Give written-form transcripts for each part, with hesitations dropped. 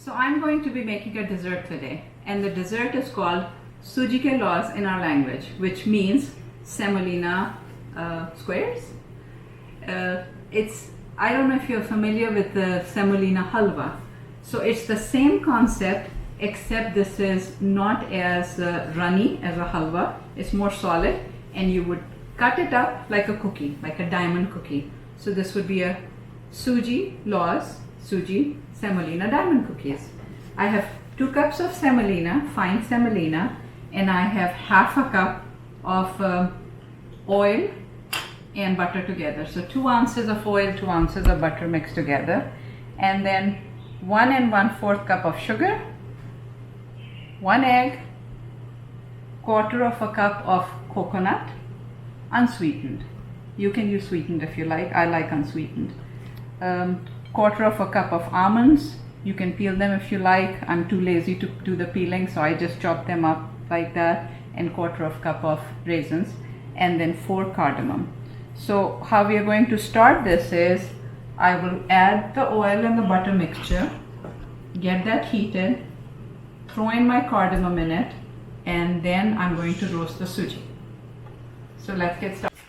So I'm going to be making a dessert today, and the dessert is called Sooji Ka in our language, which means semolina squares. I don't know if you're familiar with the semolina halwa. So it's the same concept, except this is not as runny as a halwa. It's more solid, and you would cut it up like a cookie, like a diamond cookie. So this would be a Sooji semolina diamond cookies. I have 2 cups of semolina, fine semolina, and I have half a cup of oil and butter together. So 2 ounces of oil, 2 ounces of butter mixed together, and then 1 1/4 cup of sugar, 1 egg, 1/4 cup of coconut, unsweetened. You can use sweetened if you like. I like unsweetened. 1/4 cup of almonds. You can peel them if you like. I'm too lazy to do the peeling, so I just chop them up like that. And 1/4 cup of raisins, and then 4 cardamom. So how we are going to start this is, I will add the oil and the butter mixture, get that heated, throw in my cardamom in it, and then I'm going to roast the suji. So let's get started.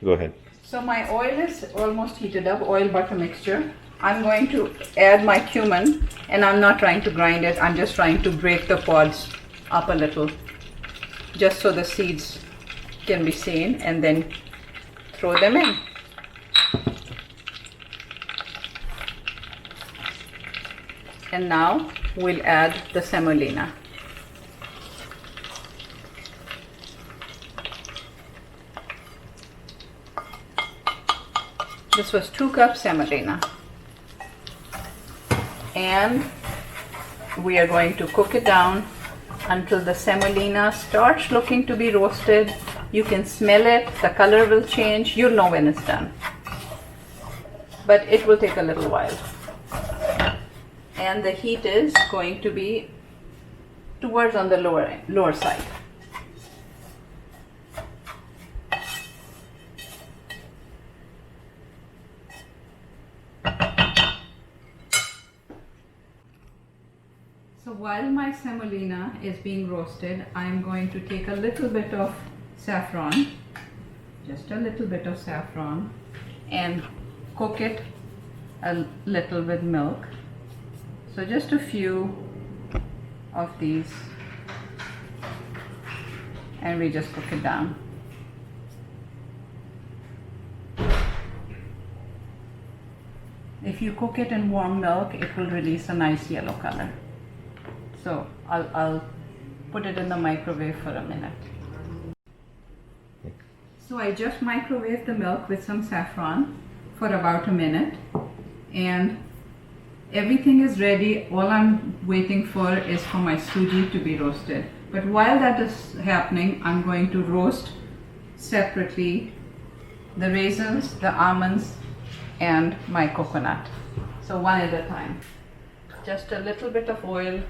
Go ahead. So my oil is almost heated up, oil butter mixture. I'm going to add my cumin, and I'm not trying to grind it, I'm just trying to break the pods up a little, just so the seeds can be seen, and then throw them in. And now we'll add the semolina. This was 2 cups semolina, and we are going to cook it down until the semolina starts looking to be roasted. You can smell it, the color will change, you'll know when it's done. But it will take a little while. And the heat is going to be towards on the lower side. So while my semolina is being roasted, I'm going to take a little bit of saffron, just a little bit of saffron, and cook it a little with milk. So just a few of these, and we just cook it down. If you cook it in warm milk, it will release a nice yellow color. So I'll put it in the microwave for a minute. So I just microwaved the milk with some saffron for about a minute, and everything is ready. All I'm waiting for is for my suji to be roasted. But while that is happening, I'm going to roast separately the raisins, the almonds, and my coconut. So one at a time. Just a little bit of oil,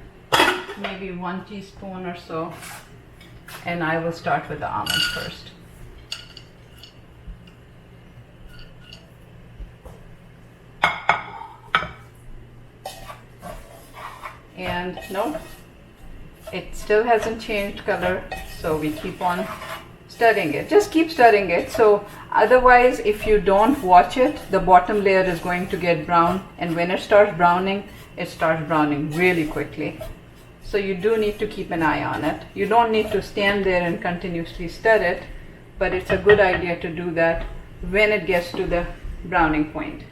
maybe 1 teaspoon or so, and I will start with the almonds first. And no, it still hasn't changed color, so we keep on stirring it. Just keep stirring it. So otherwise, if you don't watch it, the bottom layer is going to get brown, and when it starts browning really quickly. So you do need to keep an eye on it. You don't need to stand there and continuously stir it, but it's a good idea to do that when it gets to the browning point.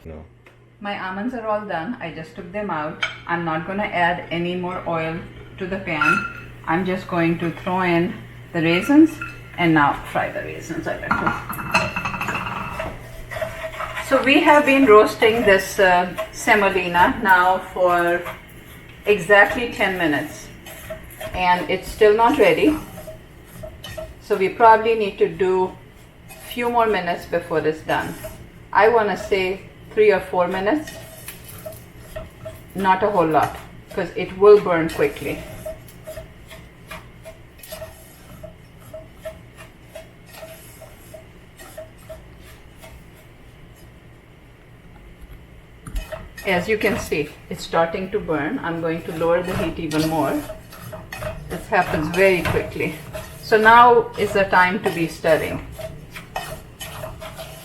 No. My almonds are all done. I just took them out. I'm not going to add any more oil to the pan. I'm just going to throw in the raisins, and now fry the raisins a little. So we have been roasting this semolina now for exactly 10 minutes, and it's still not ready. So we probably need to do a few more minutes before it's done. I want to say 3 or 4 minutes, not a whole lot, because it will burn quickly. As you can see, it's starting to burn. I'm going to lower the heat even more. This happens very quickly. So now is the time to be stirring,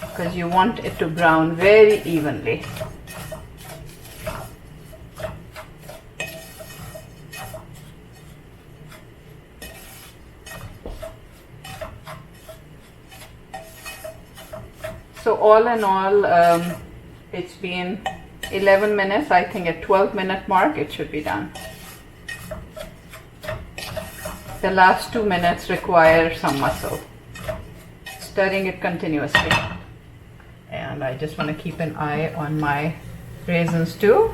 because you want it to brown very evenly. So all in all, it's been 11 minutes. I think at 12-minute mark it should be done. The last 2 minutes require some muscle. Stirring it continuously. And I just want to keep an eye on my raisins too.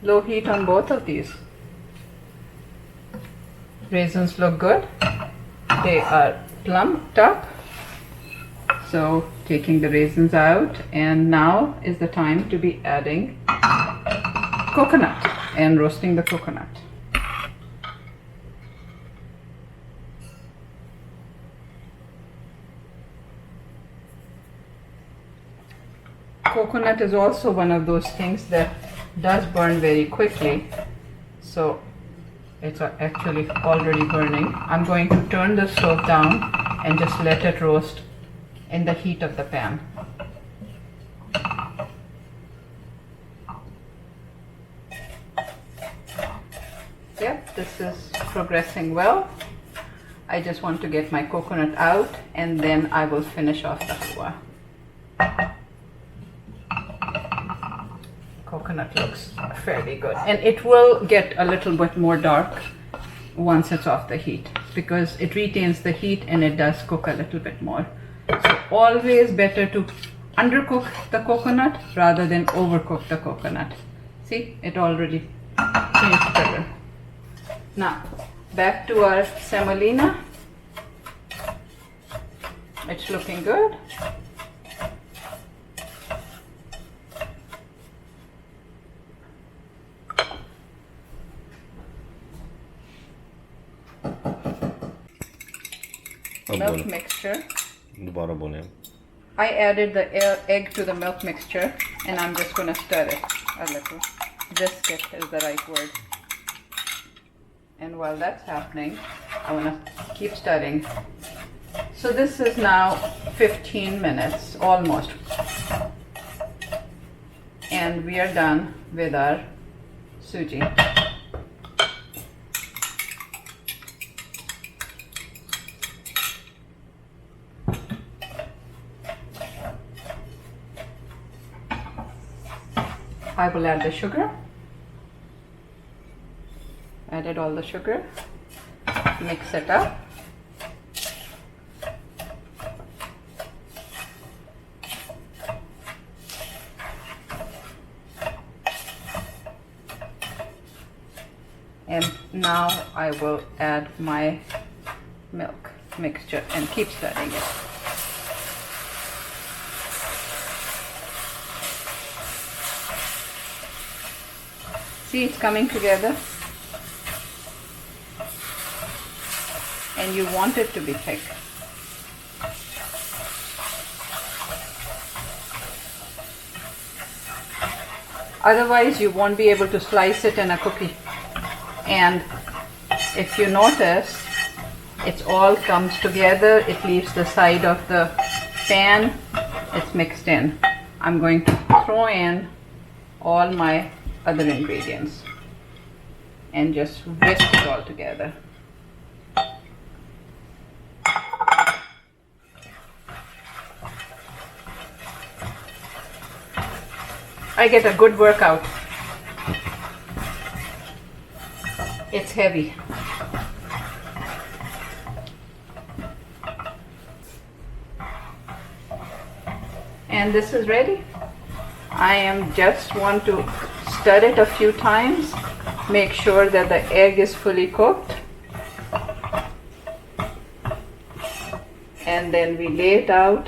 Low heat on both of these. Raisins look good. They are plumped up. So taking the raisins out, and now is the time to be adding coconut and roasting the coconut. Coconut is also one of those things that does burn very quickly, so it's actually already burning. I'm going to turn the stove down and just let it roast in the heat of the pan. Yep, this is progressing well. I just want to get my coconut out, and then I will finish off the halwa. Coconut looks fairly good, and it will get a little bit more dark once it's off the heat, because it retains the heat and it does cook a little bit more. So always better to undercook the coconut rather than overcook the coconut. See, it already changed color. Now back to our semolina. It's looking good. Milk mixture. I added the egg to the milk mixture, and I'm just going to stir it a little. Whisk is the right word. And while that's happening, I want to keep stirring. So this is now 15 minutes almost, and we are done with our suji. I will add the sugar. Added all the sugar. Mix it up. And now I will add my milk mixture and keep stirring it. See, it's coming together, and you want it to be thick. Otherwise, you won't be able to slice it in a cookie. And if you notice, it all comes together. It leaves the side of the pan. It's mixed in. I'm going to throw in all my other ingredients and just whisk it all together. I get a good workout. It's heavy. And this is ready. I am just want to stir it a few times, make sure that the egg is fully cooked, and then we lay it out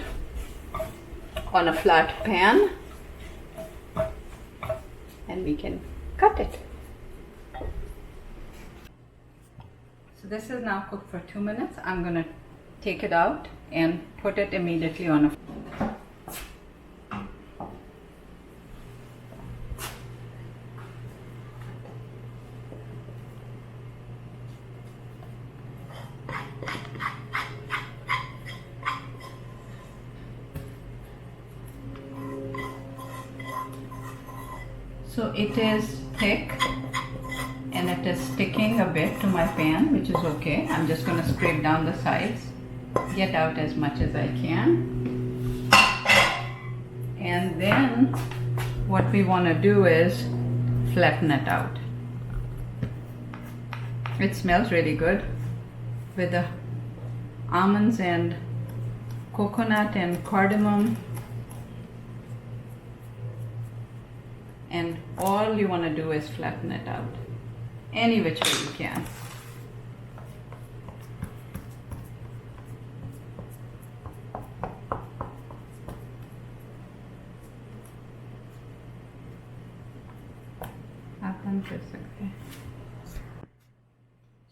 on a flat pan and we can cut it. So this is now cooked for 2 minutes. I'm going to take it out and put it immediately on a So it is thick and it is sticking a bit to my pan, which is okay. I'm just going to scrape down the sides, get out as much as I can. And then what we want to do is flatten it out. It smells really good with the almonds and coconut and cardamom. And all you want to do is flatten it out any which way you can.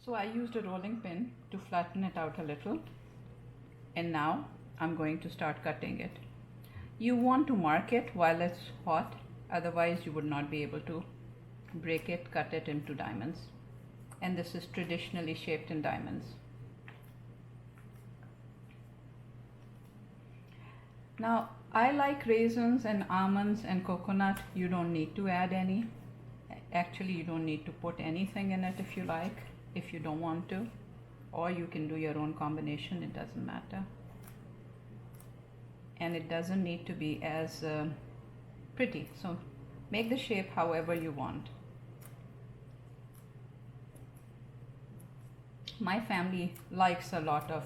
So I used a rolling pin to flatten it out a little, and now I'm going to start cutting it. You want to mark it while it's hot, otherwise you would not be able to break it, cut it into diamonds. And this is traditionally shaped in diamonds. Now I like raisins and almonds and coconut. You don't need to add any. Actually, you don't need to put anything in it if you like, if you don't want to, or you can do your own combination, it doesn't matter. And it doesn't need to be as pretty, so make the shape however you want. My family likes a lot of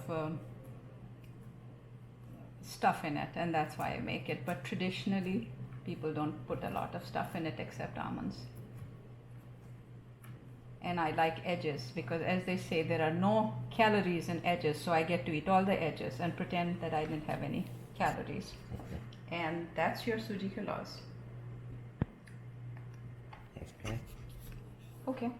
stuff in it, and that's why I make it, but traditionally people don't put a lot of stuff in it except almonds. And I like edges because, as they say, there are no calories in edges, so I get to eat all the edges and pretend that I didn't have any calories. And that's your Sooji Ka. Okay. Okay.